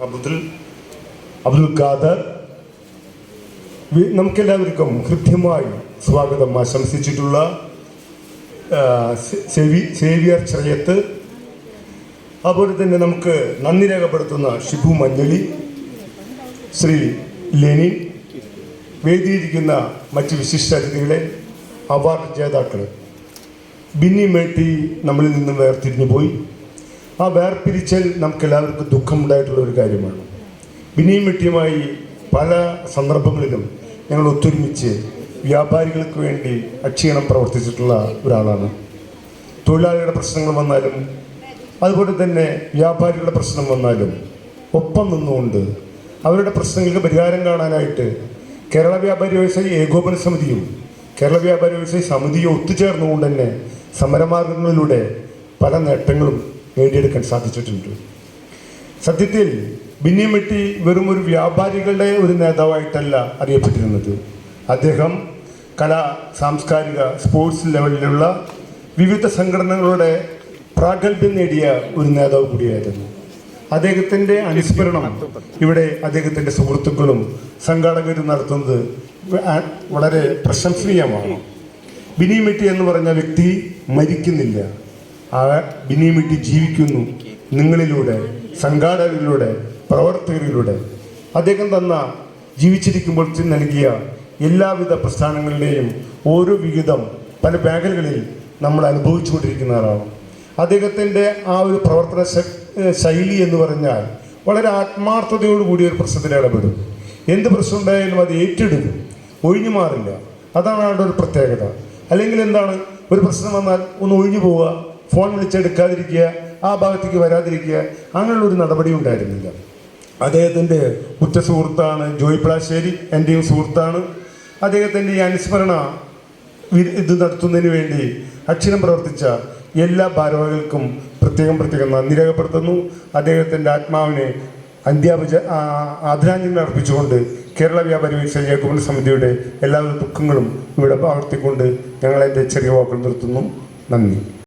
അബ്ദുൽ ഖാദർ നമുക്കെല്ലാവർക്കും ഹൃദ്യമായി സ്വാഗതം ആശംസിച്ചിട്ടുള്ള സേവിയർ ചറയത്ത്, അതുപോലെ തന്നെ നമുക്ക് നന്ദി രേഖപ്പെടുത്തുന്ന ഷിബു മഞ്ഞളി, ശ്രീ ലെനിൻ, വേദിയിരിക്കുന്ന മറ്റ് വിശിഷ്ടാതിഥികളെ, അവാർഡ് ജേതാക്കൾ. ബിന്നി മേട്ടി നമ്മളിൽ നിന്ന് വേർതിരിഞ്ഞു പോയി. ആ വേർപിരിച്ചൽ നമുക്കെല്ലാവർക്കും ദുഃഖമുണ്ടായിട്ടുള്ള ഒരു കാര്യമാണ്. ബിന്നി മേട്ടിയുമായി പല സന്ദർഭങ്ങളിലും ഞങ്ങൾ ഒത്തൊരുമിച്ച് വ്യാപാരികൾക്ക് വേണ്ടി അക്ഷീണം പ്രവർത്തിച്ചിട്ടുള്ള ഒരാളാണ്. തൊഴിലാളികളുടെ പ്രശ്നങ്ങൾ വന്നാലും അതുപോലെ തന്നെ വ്യാപാരികളുടെ പ്രശ്നം വന്നാലും ഒപ്പം നിന്നുകൊണ്ട് അവരുടെ പ്രശ്നങ്ങൾക്ക് പരിഹാരം കാണാനായിട്ട് കേരള വ്യാപാരി വ്യവസായി ഏകോപന സമിതിയും കേരള വ്യാപാരി വ്യവസായി സമിതിയും ഒത്തുചേർന്നുകൊണ്ട് തന്നെ സമരമാർഗങ്ങളിലൂടെ പല നേട്ടങ്ങളും നേടിയെടുക്കാൻ സാധിച്ചിട്ടുണ്ട്. സത്യത്തിൽ ബിന്നി മേട്ടി വെറും ഒരു വ്യാപാരികളുടെ ഒരു നേതാവായിട്ടല്ല അറിയപ്പെട്ടിരുന്നത്. അദ്ദേഹം കലാ, സാംസ്കാരിക, സ്പോർട്സ് ലെവലിലുള്ള വിവിധ സംഘടനകളുടെ പ്രാഗൽഭ്യം നേടിയ ഒരു നേതാവ് കൂടിയായിരുന്നു. അദ്ദേഹത്തിൻ്റെ അനുസ്മരണം ഇവിടെ അദ്ദേഹത്തിൻ്റെ സുഹൃത്തുക്കളും സംഘാടകരും നടത്തുന്നത് വളരെ പ്രശംസനീയമാണ്. ബിന്നി മേട്ടി എന്ന് പറഞ്ഞ വ്യക്തി മരിക്കുന്നില്ല. ആ ബിന്നി മേട്ടി ജീവിക്കുന്നു നിങ്ങളിലൂടെ, സംഘാടകരിലൂടെ, പ്രവർത്തകരിലൂടെ. അദ്ദേഹം തന്ന ജീവിച്ചിരിക്കുമ്പോൾ നൽകിയ എല്ലാവിധ പ്രസ്ഥാനങ്ങളുടെയും ഓരോ വിഹിതം പല മേഖലകളിൽ നമ്മൾ അനുഭവിച്ചുകൊണ്ടിരിക്കുന്നവരാണ്. അദ്ദേഹത്തിൻ്റെ ആ ഒരു പ്രവർത്തന ശൈലി എന്ന് പറഞ്ഞാൽ വളരെ ആത്മാർത്ഥതയോടുകൂടി ഒരു പ്രശ്നത്തിൽ ഇടപെടും. എന്ത് പ്രശ്നം ഉണ്ടായാലും അത് ഏറ്റെടുക്കും, ഒഴിഞ്ഞു മാറില്ല. അതാണ് അവരുടെ ഒരു പ്രത്യേകത. അല്ലെങ്കിൽ എന്താണ്, ഒരു പ്രശ്നം വന്നാൽ ഒന്ന് ഒഴിഞ്ഞു പോവുക, ഫോൺ വിളിച്ചെടുക്കാതിരിക്കുക, ആ ഭാഗത്തേക്ക് വരാതിരിക്കുക, അങ്ങനെയുള്ളൊരു നടപടി ഉണ്ടായിരുന്നില്ല. അദ്ദേഹത്തിൻ്റെ ഉറ്റ സുഹൃത്താണ് ജോയ് പ്ലാശ്ശേരി, എൻ്റെയും സുഹൃത്താണ്. അദ്ദേഹത്തിൻ്റെ ഈ അനുസ്മരണ ഇത് നടത്തുന്നതിന് വേണ്ടി അക്ഷരം പ്രവർത്തിച്ച എല്ലാ ഭാരവാഹികൾക്കും പ്രത്യേകം നന്ദി രേഖപ്പെടുത്തുന്നു. അദ്ദേഹത്തിൻ്റെ ആത്മാവിനെ ആദരാഞ്ജലി അർപ്പിച്ചുകൊണ്ട് കേരള വ്യാപാരി വ്യവസായി ഏകോപന സമിതിയുടെ എല്ലാ ദുഃഖങ്ങളും ഇവിടെ ആവർത്തിക്കൊണ്ട് ഞങ്ങളെൻ്റെ ചെറിയ വാക്കുകൾ നിർത്തുന്നു. നന്ദി.